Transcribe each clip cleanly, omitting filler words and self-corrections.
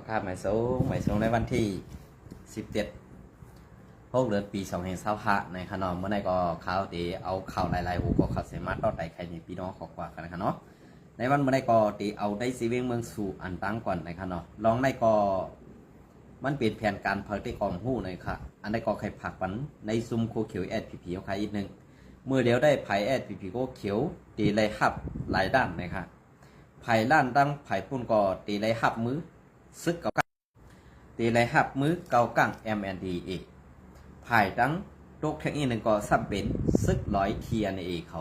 ครับหมายสูงในวันที่17 6 เดือนปี2025ในขนมเมื่อไหร่ก็ข่าวตีเอาข่าวหลายๆหูก็ข่าวเสมาต่อใดใครมีพี่น้องขอกว่ากันนะครับเนาะในวันเมื่อไหร่ก็ตีเอาได้ซีเวงเมืองสู่อันตั้งก่อนนะครับเนาะลองได้ก็มันเปลี่ยนแผนการเผยได้กองหู้เลยค่ะอันได้ก็ใครผักปันในซุ่มโคเขียวSPPเอาใครอีกหนึ่งเมื่อเดียวได้ไผ่SPPโคเขียวตีเลยหับหลายด้านนะครับไผ่ล้านตั้งไผ่พุ่นก็ตีเลยหับมือซึกกับตีเลยหับมือเกากัง MNDA ภายดังโรคแท้งอีหนึ่งก็ซ้ำเป็นซึกร้อยเทียในเขา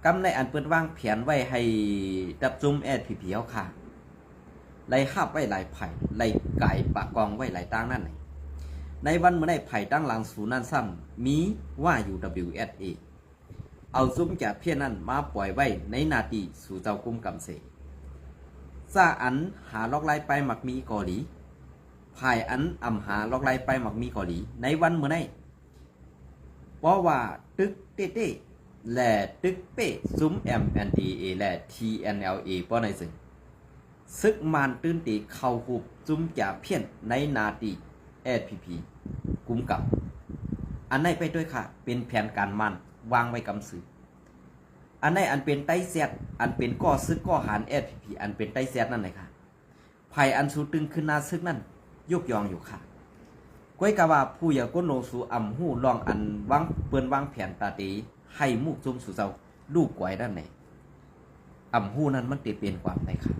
กำในอันเปิดว่างเพียนไว้ให้ดับจุ่มSPPเอาค่ะไล่หับไว้หลายไผ่ไล่ไก่ปากกองไว้หลายตั้งนั่นไหนในวันเมื่อได้ไผ่ตั้งหลังศูนย์นั่นซ้ำมีว่า UWSA เอาซุ่มจากเพี้ยนนั่นมาปล่อยไว้ในนาทีสู่เจ้ากุ้มกำเสซาอันหาล็อกไล่ไปหมักมีเกาหลีภายอันอำหาล็อกไล่ไปหมักมีเกาหลีในวันเมื่อได้เพราะว่าตึกเต้เต้และตึกเป้ซุ้ม MNDA และ TNLA เพราะในซึกมานตื้นตีเข้าหุบซุ้มจากเพี้ยนในนาทีSPP กุ้มกับอันไหนไปด้วยค่ะเป็นแผนการมันวางไว้กำสืออันไหนอันเป็นไต้เสียดอันเป็นก่อซึกก่อหารSPP อันเป็นไต้เสียดนั่นเลยค่ะภัยอันสูตึงขึ้นนาซึกนั่นยกยองอยู่ค่ะก้อยกะว่าผู้อย่าก้นโนสูอ่ำหู้ลองอันวางเปิ้นวางแผนตาตีให้มุกจุ่มสู่เจ้าลูกไว้ด้านไหนอ่ำหู้นั้นมันตีเป็นความใดค่ะ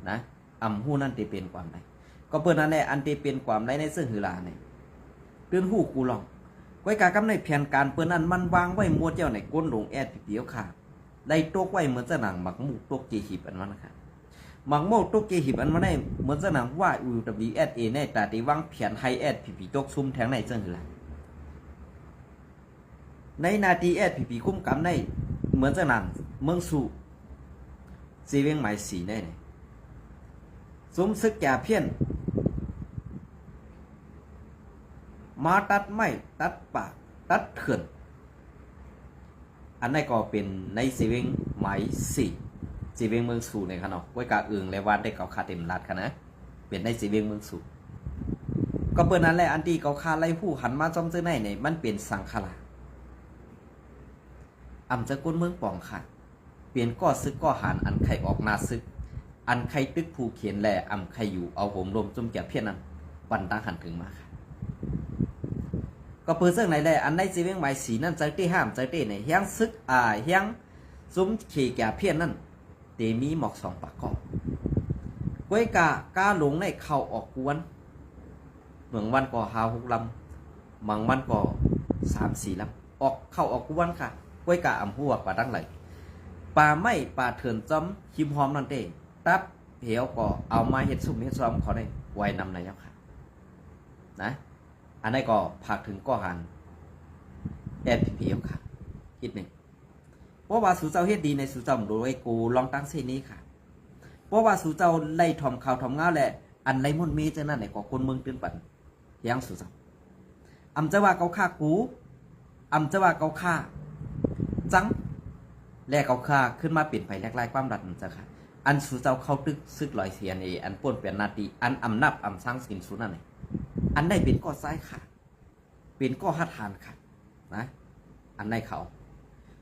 นะอ่ำหู้นั้นตีเป็นความใดก็เปิ้นนั่นแหละอันตีเป็นความใดในเสื้อหือลาเนี่ยตื่นหู้กูลองก้อยกะกำในแผนการเปิ้นนั้นมันวางไว้มัวเจ้าในก้นหลงSPPเอาค่ะได้ตกไว้เหมือนจะหนังหมักหมูตกเจหิบอันนั้นนะคะหมักหมูตกเจหิบอันมันได้เหมือนจะหนังว่า UWSA ในแต่ที่วางแผนให้ SPP ตกซุ่มแทงในเสื้อหือลาในนาทีSPPคุ้มกำในเหมือนจะหนังเมืองสู่ซีเวงหมายสีได้เนี่ยซุ่มซึกแก่เพี้ยนมาตัดไม้ตัดปากตัดเถื่อนอันนี้ก็เป็นในซีเวงหมายสี่ซีเวงเมืองสู่ในขณะไว้กาอึ่งและวันได้เกาคาเต็มรัดค่ะนะเป็นในซีเวงเมืองสู่ก็เปิดนั้นแหละอันที่เกาคาไล่ผู้หันมาจอมเจ้าในเนี่ยมันเป็นสังขารอำจะก้นเมืองป่องค่ะเปลี่ยนก่อซึกก่อหานอันไข่ออกนาซึกอันไข่ตึกผู้เขียนแหล่อำไข่อยู่เอาผมลมจุ่มแก่เพี้ยนนั้นวันตั้งหันถึงมาค่ะก็เปิดเสื้อไหนแหละอันในซีเวงหมายสีนั่นใจเต้ห้ามใจเต้ในเฮียงซึกเฮียงซุ้มขี่แก่เพี้ยนนั่นเตมีหมอกสองปากก้องก้อยกาหลงในเข้าออกกวนเหมืองวันก่อ5-6 ลำบางวันก่อ3-4 ลำออกเข้าออกกวนค่ะก้อยกาอำหัวป่าดังไหลป่าไม่ป่าเถื่อนจอมหิมหอมนั่นเต้ตับเหี่ยวก่อเอามาเห็ดซุ่มเห็ดซ้อมเขาได้ไว้นำในยักษ์ค่ะนะอันนี้ก็ผักถึงก่อหันSPPเอาค่ะอีกหนึ่งเพราะว่าสู่เจ้าเฮ็ดดีในสู่เจ้าโดยกูลองตั้งเส้นนี้ค่ะเพราะว่าสู่เจ้าไล่ทอมข่าวทอมเงาแหละอันไล่มุ่นมีเจ้านั่นไหนก็คนเมืองตื่นปั่นยังสู่เจ้าอำจะว่าเขาฆ่ากูอำจะว่าเขาฆ่าจังแลกเขาฆ่าขึ้นมาเปลี่ยนไปแลกไล่ความรัดจ้ะค่ะอันสู่เจ้าเข้าตึกซึกลอยเสียนอันป่วนเปลี่ยนนาทีอันอำนับอำสร้างสินสู่นั่นไหนอันได้เป็นก้อซ้ายค่ะเป็นก้อหัดหานค่ะนะอันในเขา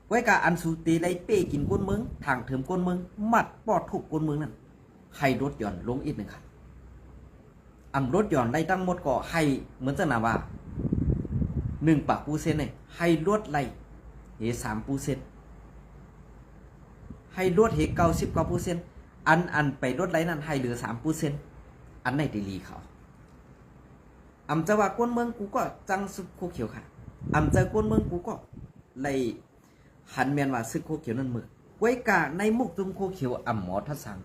ไว้กาอันสูตีไล่เป้กินก้นเมืองทางเถิมก้นเมืองมัดปอดถูกก้นเมืองนั่นให้รถยนต์ลงอีกหนึ่งค่ะอำรถยนต์ได้ตั้งหมดก็ให้เหมือนจะนาว่า1 ปากปูเซนเนี่ยให้รถไล่3%ให้รถ99%อันไปรถไล่นั้นให้เหลือ3%อันในตีลีเขาอำจะว่าก้นเมืองกูก็จังซึกโคเขียวค่ะอำจะก้นเมืองกูก็เลยหันเมียนว่าซึกโคเขียวนั่นมือไว้กาในมุกจุมโคเขียวอำหมอทัศสัง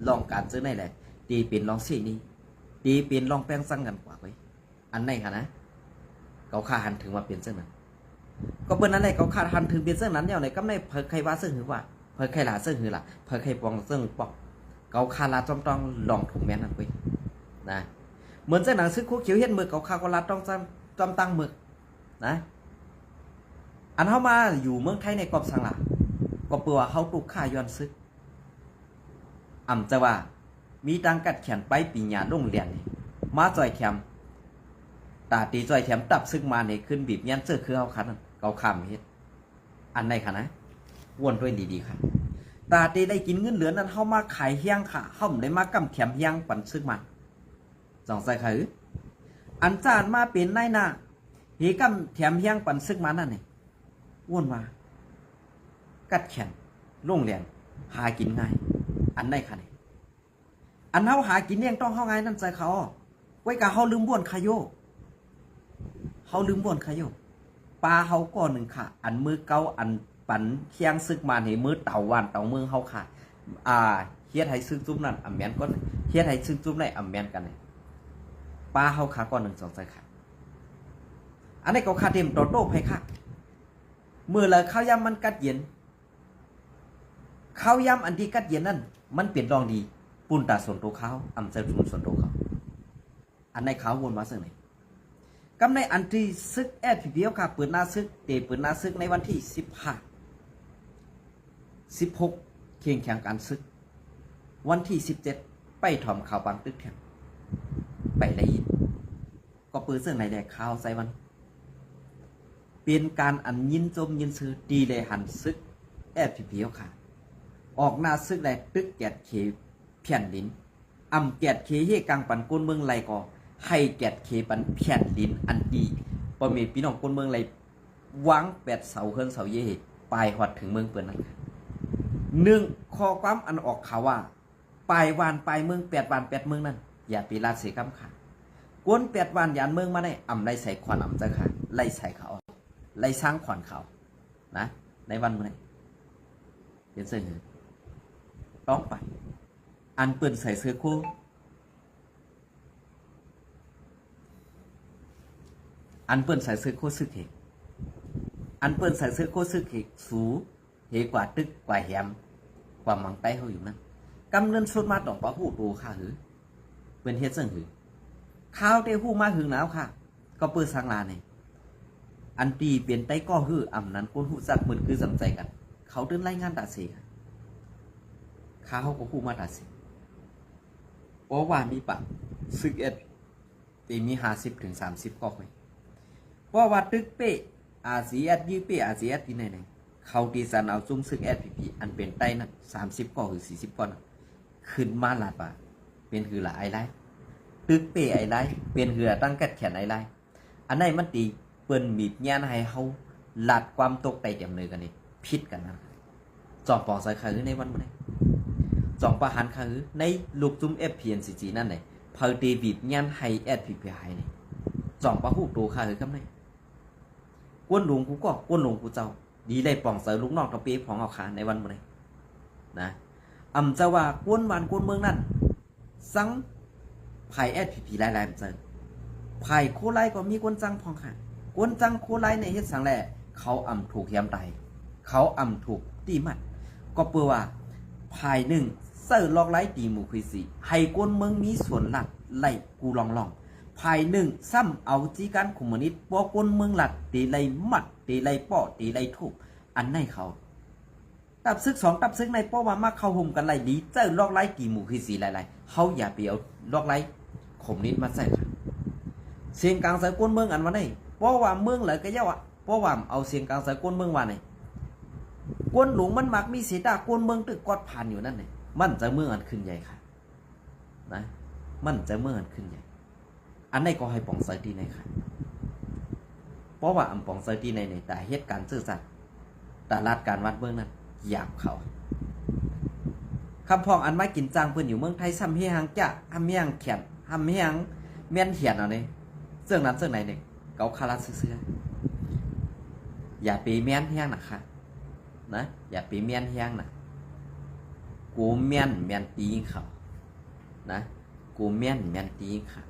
ลองการเจอในแหละตีเป็นลองเสียนี้ตีเป็นลองแป้งสั่งกันกว่าไว้อันไหนค่ะนะเขาฆ่าหันถึงมาเป็นเส้นนั้นก็เป็นนั้นแหละเขาฆ่าหันถึงเป็นเส้นนั้นเดียวไหนก็ไม่เผยใครว่าเส้นหือว่าเผยใครหลาเส้นหือล่ะเผยใครปองเส้นปอกเขาฆ่าลาจอมต้องลองถูกแม่นั่นไว้นะเหมือนเส้นหนังซึกโคเขียวเห็นมือเขาฆ่าก็รัดต้องจอมตั้งมือนะอันเข้ามาอยู่เมืองไทยในกอบสังหละก็เปลือเขาถูกฆ่าย้อนซึกอำจะว่า มีตังกัดแขนไปปีญาโรงเรียนนี่มาจอยแคมตาตีจอยแคมตับซึกมานี่ขึ้นบีบยันเสื้อคือเอาคันเกาคำเฮ็ดอันไหนค่ะนะวนด้วยดีๆค่ะตาตีได้กินเงินเหลือนั้นเฮามาขายเฮียงค่ะเฮาได้มากำแขมเฮียงปันซึกมันสองใส่คืออันจานมาเป็นนายหน้าเฮกำแถมเฮียงปันซึกมันนั่นนี่วนมากัดแขนโรงเรียนหากินง่ายอันไหนค่ะนี่อันเฮาหากินเลี้ยงต้องเฮาไงนั่นใจเขาไว้กะเฮาลืมบ่วนขยโยเฮาลืมบ่วนขยโยปลาเฮาก่อนหนึ่งค่ะอันมือเก้าอันปันเคียงซึกมาให้มือเต่าวันเต่าเมืองเฮาค่ะเฮ็ดให้ซึกจุ่มนั่นอำแม่นก่อนเฮ็ดให้ซึกจุ่มได้อำแม่นกันนี่ปลาเฮาค่ะก่อนหนึ่งสองใจค่ะอันนี้ก็ค่าเต็มโตโต้ไผค่ะมื้อละข้าวยำมันกัดเย็นข้าวยำอันที่กัดเย็นนั่นมันเปลี่ยนรองดีปุ่นตาส่วนตัวเขาอำเซลชุมส่วนตัวเขาอันในเขาวนมาซึ่งไหนกำในอันที่ซึกแอดพี่เดียวค่ะเปิดหน้าซึกเตะเปิดหน้าซึกในวันที่16เคียงแข่งการซึกวันที่17ไปถอมข่าวปังตึกแถมไปได้ยินก็เปิดซึ่งในแดกข่าวใส่วันเป็นการอันยินจมยินซื้อดีเลยหันซึกแอดพี่เดียวค่ะออกหน้าซึกได้ตึกแกดเคเพียนลิ้นอำแกดเคเฮกังปันก้นเมืองไรก็ให้แกดเคปันเพียนลิ้นอันดีพอมีพี่น้องก้นเมืองไรวางแปดเสาเฮิรนเสาเย่ปลายหอดถึงเมืองเปิดนั่นหนึ่งข้อความอันออกข่าวว่าปลายวานปลายเมือง8 วัน8 เมืองนั่นอย่าปีลาเสียกำขาดกวน8 วันยานเมืองมาได้อำไรใส่ขวัญอำจะขาดไล่ใส่เขาไล่สร้างขวัญเขานะในวันเมื่อไหร่เห็นเส้นต้องไปอันเปิ่นใส่เสื้อคู่อันเปิ่นใส่เสื้อคู่ซึกเหกอันเปิ่นใส่เสื้อคู่ซึกเหกสูเหกว่าตึกกว่าแหมกว่ามังไต้เขาอยู่นั่นกำเนินสุดมาต้องปะหูตูค่ะหือเป็นเฮ็ดเสื่องหือข้าวเต้หู้มาหือหนาวค่ะก็เปิดสังลาเนี่ยอันตีเปลี่ยนไต้ก็หืออ่ำนั้นคนหูจักเหมือนคือสำใจกันเขาเดินไล่งานตาเสียข้าวก็หู้มาตาเสียเพราะว่ามีปะ11ตีมี50 ถึง 30ก็ค่อยเพราะว่าตึกเป้อาเซียยื้อเป้อาเซียที่ไหนเขาตีสันเอาจุ้มซึกFPPอันเป็นไต้นั่น30ก็หรือ40ก็ขึ้นมาหลาดป่ะเป็นคือละไอไลตึกเป้ไอไลเป็นคือตั้งกัดแขนไอไลอันไหนมันตีเปิ้นมีดญาณให้เฮาหลัดความตกไตเต็มเลยกันนี่พิษกันนะจอมปองใส่คือในวันมื้อนี้จองประหารคือในลูกจุ้ม FPNCG นั่นไหนเพอตีบีบญาณให้ FPP ให้นี่จองประหูตูคือคำไหนกวนหลวงกูก็กวนหลวงกูเจ้าดีได้ปองเสือลูกน้องตะปีของเอาขาในวันมื้อนี้นะอำจะว่ากวนวันกวนเมืองนั่นสังไผ่ FPP หลายๆมันเจอไผ่โคไลก็มีกวนจังพองค่ะกวนจังโคไลในเฮ็ดสังแลเขาอำถูกเฮียมไตเขาอำถูกตีมัดก็เปื่อว่าภายหนึ่งเสิร์ลอกไล่ตีหมู่คุยสีให้กวนเมืองมีส่วนหลักไล่กูลองภายหนึ่งซ้ำเอาจีการคอมมิวนิสต์ปอกวนเมืองหลัดตีไล่มัดตีไล่ป้อตีไล่ทุบอันในเขาตับซึก2ตับซึกในป้อว่ามาเข้าห่มกันไล่ดีเจอลอกไล่ตีหมู่คุยสีไล่เขาอย่าไปเอาลอกไล่คอมมิวนิสต์มาใส่ค่ะเสียงกลางสายกวนเมืองอันวันนี้ป้อว่าเมืองเลยก็เยาะป้อว่าเอาเสียงกลางสายกวนเมืองวันนี้กวนหลวงมันมักมีเสียดากวนเมืองตึกกอดผ่านอยู่นั่นนี่มันจะเมืองอันขึ้นใหญ่ค่ะนะมันจะเมืองอันขึ้นใหญ่อันไหนก็ให้ปองเซอร์ตีในค่ะเพราะว่าอันปองเซอร์ตีในแต่เหตุการณ์ซื่อสัตย์แต่ลาดการวัดเมืองนั้นหยาบเขาคำพองอันไม่กินจางเพื่อนอยู่เมืองไทยซ้ำเฮียงจะทำเฮียงเขียนทำเฮียงเมียนเขียนเอาเนี่ยเสื่องนั้นเสื่องไหนเนี่ยเกาคาราเสื้ออย่าไปเมียนเฮียงนะคะนะอย่าไปเมียนเฮียงนะกูเมียนตีเขานะกูเมียนตีค่ะ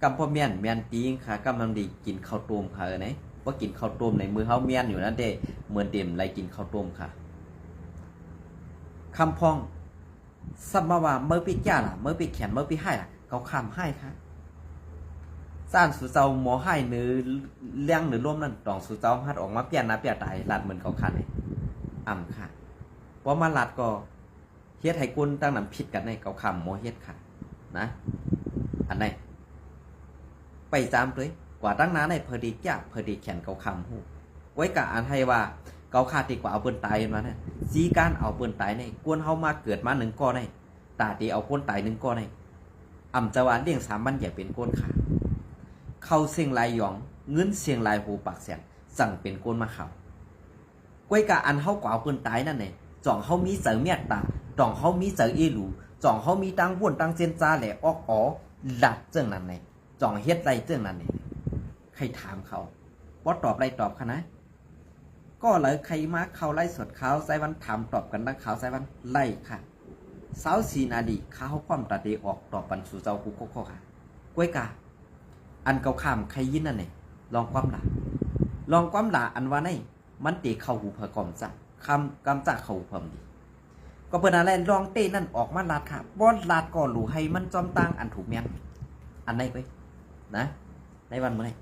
กำพอเมียนตีค่ะกำลังดีกินข้าวต้มค่ะเนี่ยว่ากินข้าวต้มในมือเขาเมียนอยู่นั่นเด้เหมือนเต็มไรกินข้าวต้มค่ะคำพองสัมมาว่าเมื่อปีแก่ล่ะเมื่อปีแขนเมื่อปีให้ล่ะเขาคำให้ค่ะสร้างสุเจ้าหมอให้เนื้อเลี้ยงหรือร่วมนั่นตองสุเจ้าฮัดออกมาเปลี่ยนนะเปลี่ยนตายหลัดเหมือนเขาคันเลยอ่ำค่ะเพราะมาหลัดก็ ฮ็ดให้กุนตั้งนำผิดกันในเกาคำโมเฮ็ดค่ะนะอันไหนไปจามเลยกว่าตั้งนานในเพอดีแก่เพอดีแขนเกาคำหูไว้กะอันให้ว่าเกาขาดดีกว่าเอาเปิ้นตายมาเนี่ยสีการเอาเปิ้นตายในกวนเฮามาเกิดมาหนึ่งก้อนในตาตีเอาก้นตายหนึ่งก้อนในอ่ำจะวานเลี้ยงสามบันใหญ่เป็นก้นขาเข้าเสียงลายหยองเงินเสียงลายหูปากเสียงสั่งเป็นก้นมาเขาไว้กะอันเฮากว่าเอาเปิ้นตายนั่นเนี่ยจ่องเฮามีเสือเมียตาจ่องเฮามีเสืออีหลูจ่องเฮามีตังว่นตังเจนจ้าแหล่ออกอ๋อหลัดเจ้งนั่นเนี่ยจ่องเฮ็ดไรเจ้งนั่นเนี่ยใครถามเขาว่าตอบไรตอบคะนะก็เลยใครมาเขาไล่สดเขาใส่วันถามตอบกันนักเขาใส่วันไล่ค่ะ24 นาทีเขาความตัดเดออกตอบปันสู่เจ้าคุกโคค่ะกล้วยกาอันเกาข้ามใครยินนั่นเนี่ยลองความหลาอันว่าในมันตีเข้าหูเผอกอมจักคำกำจักเข้าหูเพิ่มดีก็เปิดอะไรลองเต้นั่นออกมาลาดค่ะบอลลาดก่อนหลูให้มันจอมตั้งอันถูกเมียนอันไหนไปนะในวันเมื่อไหร่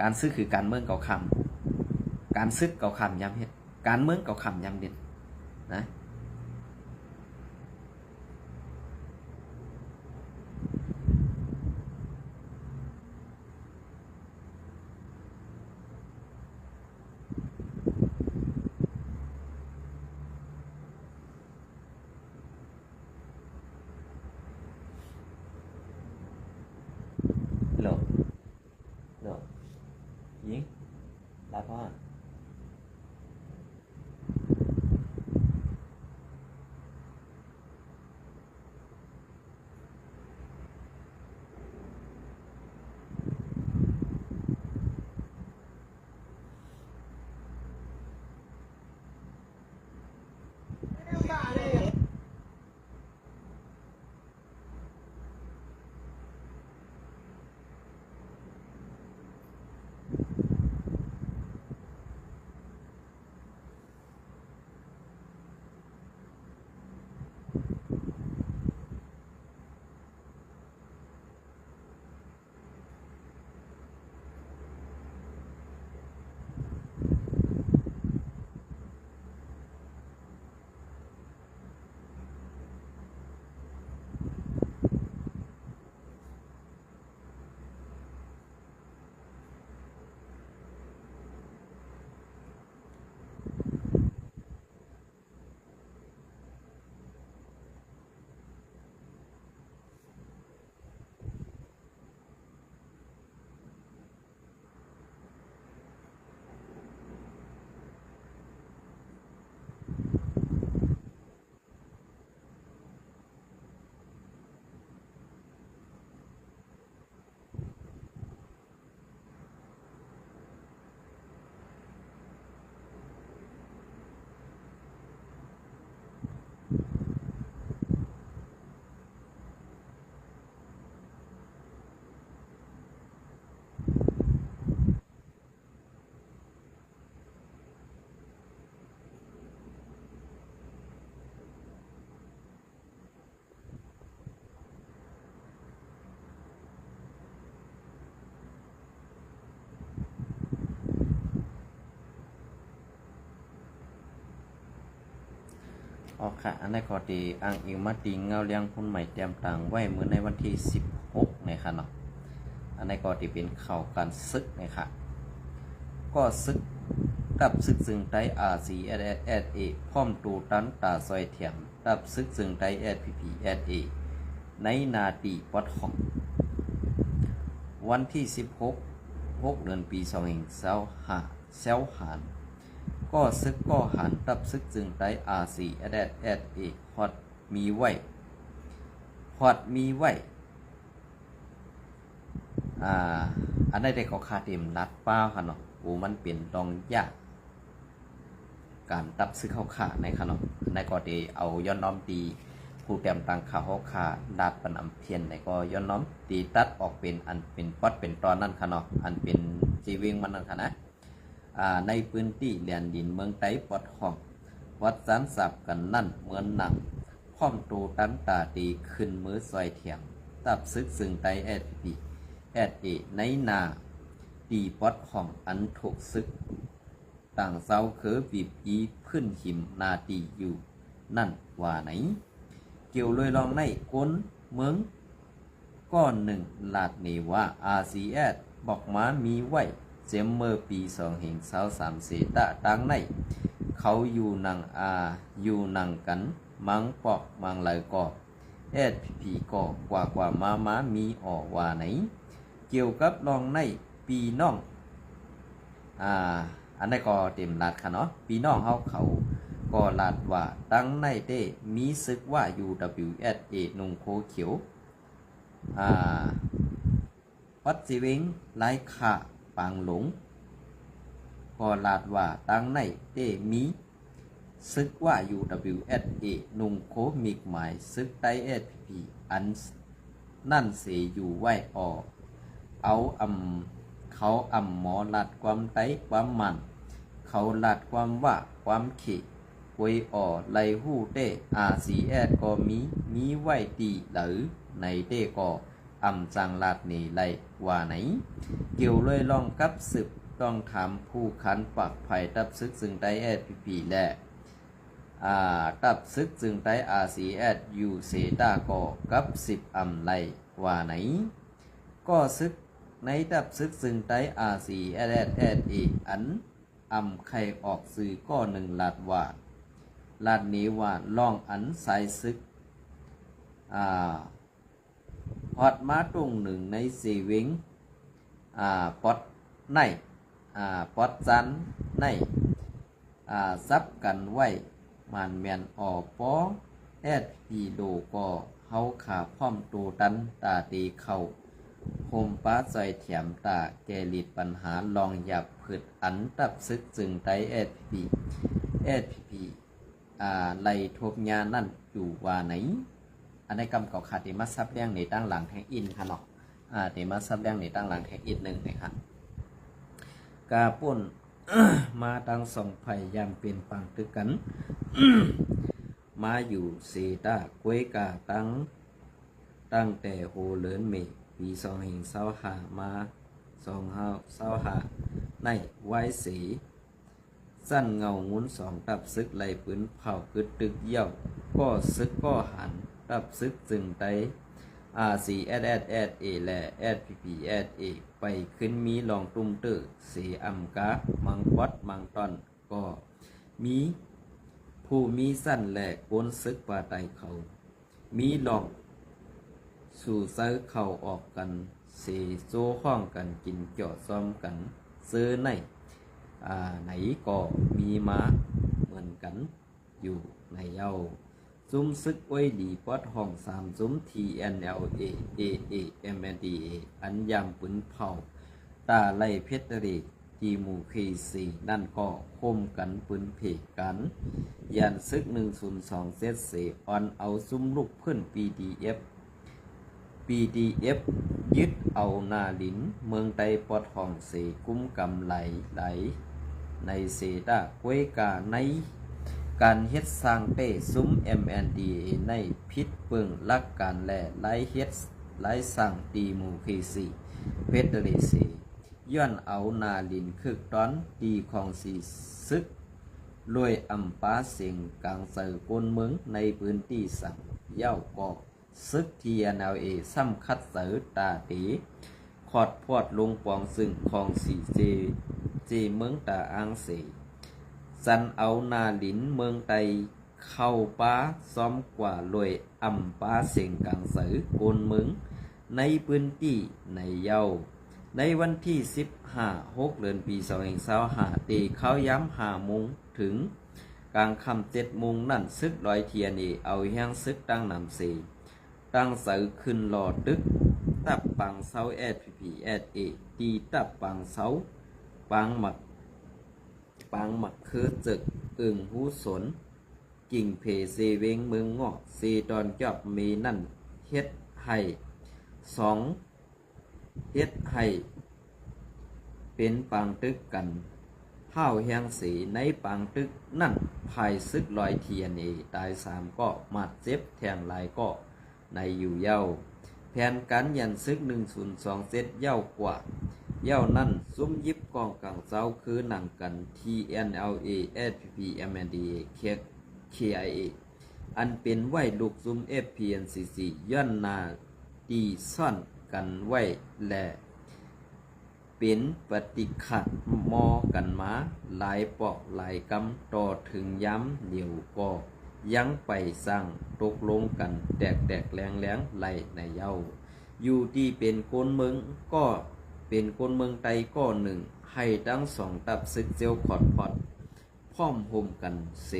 การซื้อคือการเมืองเก่าคำการซึกเก่าคำย้ำเฮ็ดการเมืองเก่าคำย้ำเด่นนะโหลยิงลาพ่อออกค่ะอันนี้ก็ดีอ้างอิงมาติงเงาเลี้ยงพุ่นใหม่เตรียมต่างไว้เมื่อในวันที่16นะคะเนาะอันนี้ก็ดีเป็นข่าวการซึกนะคะก็ซึกกับซึกซึ่งไตRCSSA พร้อมตูตันตาซอยเถียมกับซึกซึ่งไต SPPSA ในนาตีปอดห้องวันที่16 เดือนปี2565เซลหานก็ซึกก็หันตับซึกจึงไตRCSSA ฮอดมีไว้อันนี้ได้เขาคาเต็มนัดป้าค่ะเนาะโอ้มันเป็นตองยากการตับซึกเข้าขาในค่ะเนาะในก็ได้เอาย้อนน้อมตีผู้เตรียมตังข่าวเขาขาดาดปันอำเพียนในก็ย้อนน้อมตีตัดออกเป็นอันเป็นป๊อดเป็นตอนนั่นค่ะเนาะอันเป็นจีเวงมันนั่นค่ะนะในพื้นที่แดนดินเมืองไต้ปอดห้องวัดสันสับกันนั่นเหมือนหนังพร้อมตูตันตาตีขึ้นมือซอยเถียงตับซึกซึ่งไตSPPSA ในนาตีปอดห้องอันถูกซึกต่างเซาคือบีบอีพื้นหิมนาตีอยู่นั่น ว่าไหนเกี่ยวเลยลองในก้นเมืองก้อนหนึ่งลาดเนว่า RCS บอกมามีไว้เจมเมอร์ปี2023เสตะดังในเขาอยู่นังอยู่นังกันมังปอกมังไหลกอบSPP ก็กว่ามามีออกว่าไหนเกี่ยวกับลองในปีน้องอันนี้ก็เต็มลาดค่ะเนาะปีน้องเขาก็ลาดว่าตั้งในเต้มีซึกว่า UWSA นุงโคเขียวปัดสิเวงไล่ขาปังหลงก็ลาดว่าตั้งในเต้มีซึกว่า UWSA นุงโคมีหมายซึกไต้ SPP อันนั่นเสอยู่ไว้ออกเอาเขาหมอลัดความไต้ความมันเขาลัดความว่าความขีไว้ออไลหู้เต้ RCS ก็มีไว้ดีหรือในเต้ก็จังลัดนี่ไลว่าไหนเกี่ยวเลยลองกับสืบต้องถามผู้ขันปักไผ่ตับซึกซึ่งไต้ SPP และตับซึกซึ่งไต้ RCS อยู่เสตาก็กับ10ไลว่าไหนก็ซึกในตับซึกซึ่งไต้ RCS อันไข่ออกสื่อก็หนึ่งลาดว่าลาดนี้ว่าลองอันสายซึกพอดมาตรงหนึ่งในสีเวงปอดในปอดจันในซับกันไว้มันแมนออกป้องพีโดก็เฮาขาพร้อมตูตันตาตีเข่าโฮมป้าใจแถมตาแกลิดปัญหาลองหยับผืดอันตับซึกจึงไต้พีไล่ทบยานั่นอยู่ว่าไหนอันในกำเก่าขาดเตมาซับแดงในตั้งหลังแทงอินค่ะเนาะเตมาซับแดงในตั้งหลังแทงอินหนึ่งนะครับกาป่น มาตั้งสองไผ่ยามเป็นปังตึกกัน มาอยู่เซตากวยกาตั้งแต่โฮเลินเมปี2025มา2025ในไว้สีสั้นเงางุ้น2ตับซึกไหลปืนเผากึดตึกเยี่ยวก็ซึกก็หันตับซึกจึงไต้ RCSSA และ SPPSA ไปขึ้นมีลองตุ้มเตอร์เสียกามังวัดมังตอนก็มีผู้มีสั้นและก้นซึกป่าไตเขามีลองสู่เซอเข้าออกกันเสโซห้องกันกินเกี่ยวซ้อมกันซื้อในไหนก็มีมาเหมือนกันอยู่ในเย้าซุ้มซึกไว้ดีปอดห้อง3ซุ้ม TNLA AA MNDA อันยามปืนเผาตาไล่เพชรเรจีมูเคซีนั่นก็คมกันปืนเพกกันยันซึก102เซตเสออนเอาซุ้มลูกเพื่อน PDF ยึดเอานาลินเมืองไตปอดห้องเสกุ้มกำไหลในเซตากวยกาในการเฮ็ดสร้างเป้ซุ้ม MNDA ในพิษเปิงลักการและไล่เฮ็ดไล่สร้างดีมูเคซีเพชรเรซีย้อนเอานาลินคึกตอนดีของสีซึกรวยปาเสียงกลางเสือกนเมืองในพื้นที่สั่งเย้าก็ซึก TNLA ซ้ำคัดเสือตาตีขอดพอดลงปองซึ่งของสีเจเมืองตาอังเสสันเอานาลินเมืองไตเข้าป้าซ้อมกว่าลอยปาเสียงกลางเสือโกนเมืองในพื้นที่ในเย้าในวันที่15 เดือนปี2025ตีเขาย้ำ5 โมงถึงกลางค่ำ7 โมงนั่นซึกลอยเทียนเอาแห้งซึกตั้งนำสีตั้งเสือขึ้นหลอดดึกตับปังเสา SPPSA ตีตับปังเสาปังหมักคือจึกหูสนกิ่งเพเซเวงเมืองงอกเซตอนจอบมีนั่นเฮ็ดให้เฮ็ดให้เป็นปังตึกกันห้าวแหงสีในปังตึกนั่นภายซึกลอยเทียนตาย3ก็มาดเจ็บแทงลายก็ในอยู่เย้าแผนการยันซึก102เซตเย้ากว่าเย้านั่นซุ้มยิบกองกลางเจ้าคือหนังกัน TNLA SPP MNDA KIA อันเป็นไว้ลูกซุม FPNCC ย้อนนาตีซ่อนกันไว้และเป็นปฏิขัดมอกันมาหลายปอกหลายกำต่อถึงย้ำเดียวก็ยังไปสร้างตกลงกันแตกแรงไหลในเย้าอยู่ที่เป็นคนเมืองก็เป็นคนเมืองไตก็หนึ่งให้ทั้งสองตับซึกเจียวขอดพอดพร้อมโฮมกันเส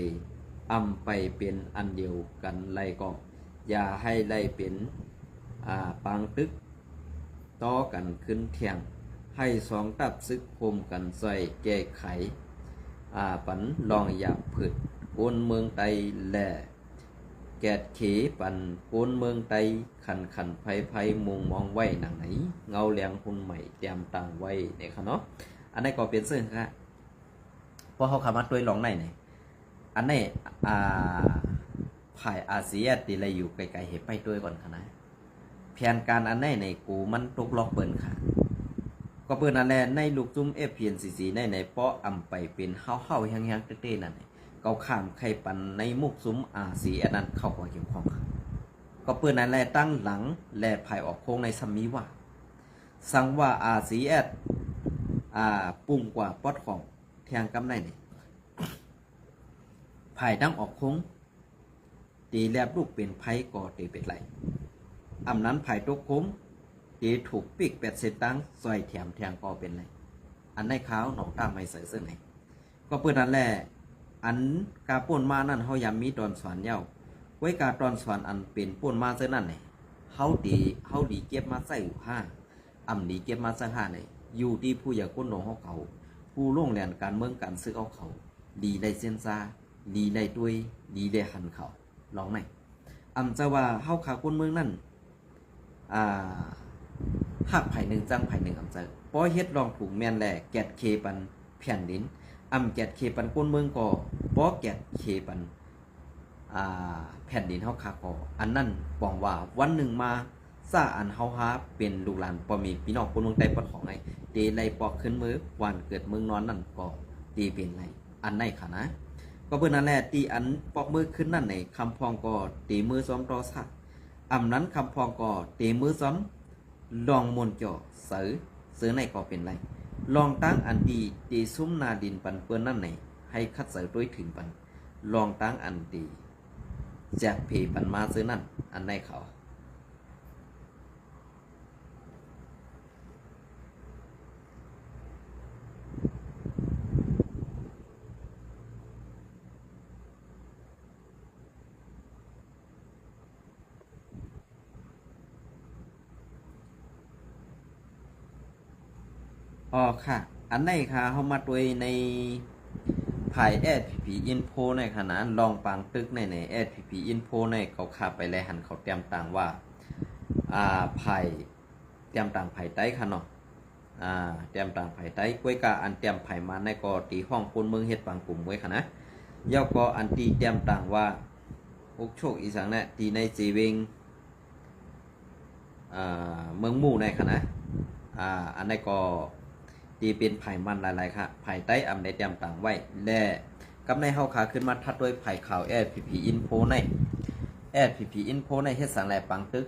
อำไปเป็นอันเดียวกันไล่ก็อย่าให้ไล่เป็นปางตึกต่อกันขึ้นเทียงให้สองตับซึกโฮมกันใส่แก้ไขปันลองอย่าผึดคนเมืองไตแหล่แกดเขปันคนเมืองไตขันไพมุงมองไว้หนังไหนเงาแหลงหุ่นใหม่เตรียมต่างไว้เนี่ยค่ะเนาะอันนี้ก็เป็นเสื่อค่ะเพราะเขาขามาด้วยลองในเนี่ยอันนี้ผ่ายอาเซียนตีเลยอยู่ไกลๆเหตุไปด้วยก่อนค่ะนะแผนการอันนี้ในกูมันตกล็อกเปินค่ะก็เปิดอันแรกในลูกจุ้มFPNCCในเปาะอำไปเป็นเฮาแห้งๆเต้ๆนั่นเกาข้ามไข่ปันในมุกซุ้มASEANนั้นเข้ากับเกี่ยวข้องค่ะก็เปิดอันแรกตั้งหลังแลภายออกโค้งในซัมมีว่าสั่งว่าASEANปุ่มกว่าปอดของแทงกำไรนี่ภายตั้งออกโค้งตีแลบลูกเป็นไพ่ก่อตีเป็ดไหลอำนั้นภายตกโค้งตีถูกปีกเป็ดเซตังซอยแถมแทงก่อเป็นไรอันในขาวหนองตามไม่ใส่เสื้อไหนก็เปิดอันแรกอันกาป่นมานั่นเฮายามมีตอนสอนเย้าไว้กาตอนสอนอันเป็นป่นมาเสื้อนั่นเนี่ยเฮาดีเก็บมาใส่ผ้าอำดีเก็บมาใส่ผ้าเนี่ยอยู่ที่ผู้อยากก้นหนองเขาผู้ล่วงแหลนการเมืองการซื้อเขาดีได้เส้นซาดีได้ด้วยดีได้หันเขาลองไหมจะว่าเฮาขาก้นเมืองนั่นหักไผ่หนึ่งจังไผ่หนึ่งจะป้อเฮ็ดลองถูกแมนแหล่แกดเคปันแผ่นดินแกดเคปันก้นเมืองก่อป้อแกดเคปันแผ่นดินเฮาคาก่ออันนั่นปองว่าวันหนึ่งมาซาอันเฮาฮาเป็นลูกหลานปอมีพี่น้องคนเมืองใต้ปอดของไงเตไลปอกขึ้นมือวันเกิดเมืองนอนนั่นก็ตีเป็นไรอันไหนค่ะนะก็เพื่อนนั่นแหละตีอันปอกมือขึ้นนั่นในคำพองก็ตีมือซ้อมรอสักนั้นคำพองก็ตีมือซ้อมลองมนจ่อซื้อในก็เป็นไรลองตั้งอันดีตีซุ้มนาดินปันเปิ้นนั่นไหนให้คัดเสือด้วยถึงปันลองตั้งอันดีแจกเพปันมาซื้อนั่นอันในเขาอ๋อค่ะอันไหนค่ะเขามาด้วยในภาย SPP Info ในขณะลองปางตึกใน SPP Info ในเขาขาไปแลหันเขาเตรียมต่างว่าภายเตรียมต่างภายใต้ค่ะเนาะเตรียมต่างภายใต้กล้วยกาอันเตรียมภายมาในก็ตีห้องคนเมืองเฮ็ดปางกลุ่มไว้ค่ะนะย่อก็อันตีเตรียมต่างว่าอกโชคอีสังเนี่ยตีในจีเวงเมืองมู่ในค่ะนะอันในก็ตีเป็นไผ่มันหลายๆค่ะไผ่ใต้ในเตรียมต่างไว้และกับในเฮาขาขึ้นมาทัดด้วยไผ่ข่าว SPP Info ใน SPP Info ในเฮ็ดสังแลปังตึก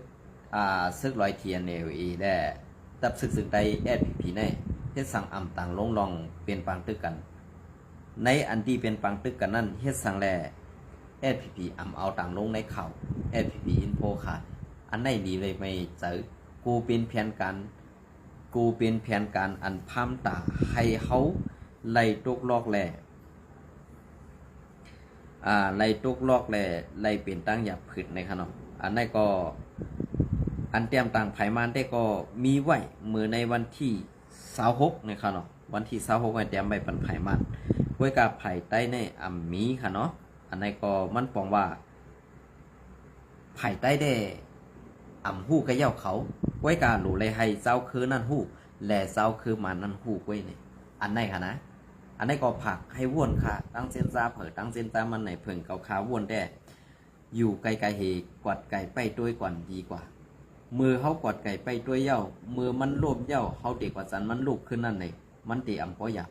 ซึกลอยเทียน LE และตับซึกใด SPP ในเฮ็ดสังต่างลงลองเป็นปังตึกกันในอันที่เป็นปังตึกกันนั่นเฮ็ดสังแล SPP เอาต่างลงในข่าว SPP Info ค่ะอันไหนดีเลยไม่เจอกูเป็นแผนการอันพามตาให้เขาไล่ตกลอกแหล่ไล่ตกลอกแหล่ไล่เป็นตั้งหยับผึดในขนมอันนั้นก็อันเตรียมต่างไผ่มันได้ก็มีไว้มือในวันที่26ในขนมวันที่26ให้เตรียมไว้ปันไผ่มันไว้กับไผ่ใต้ในมีค่ะเนาะอันนั้นก็มันปองว่าไผ่ใต้ได้หู้กระเย่าเขาไว้การหลูเลยให้เจ้าคือนั่นหู้แหล่เจ้าคือมันนั่นหู้ไว้เนี่ยอันไหนค่ะนะอันไหนก็ผักให้ว่นค่ะตั้งเส้นซาเผยตั้งเส้นตามันไหนเพิ่งเกาขาว่นได้อยู่ไกลๆเหกวดไก่ไปด้วยก่อนดีกว่ามือเขากวดไก่ไปด้วยเย่ามือมันโลบเย่าเขาเด็กกว่าสันมันลูกขึ้นนั่นเลยมันตีก็อยาก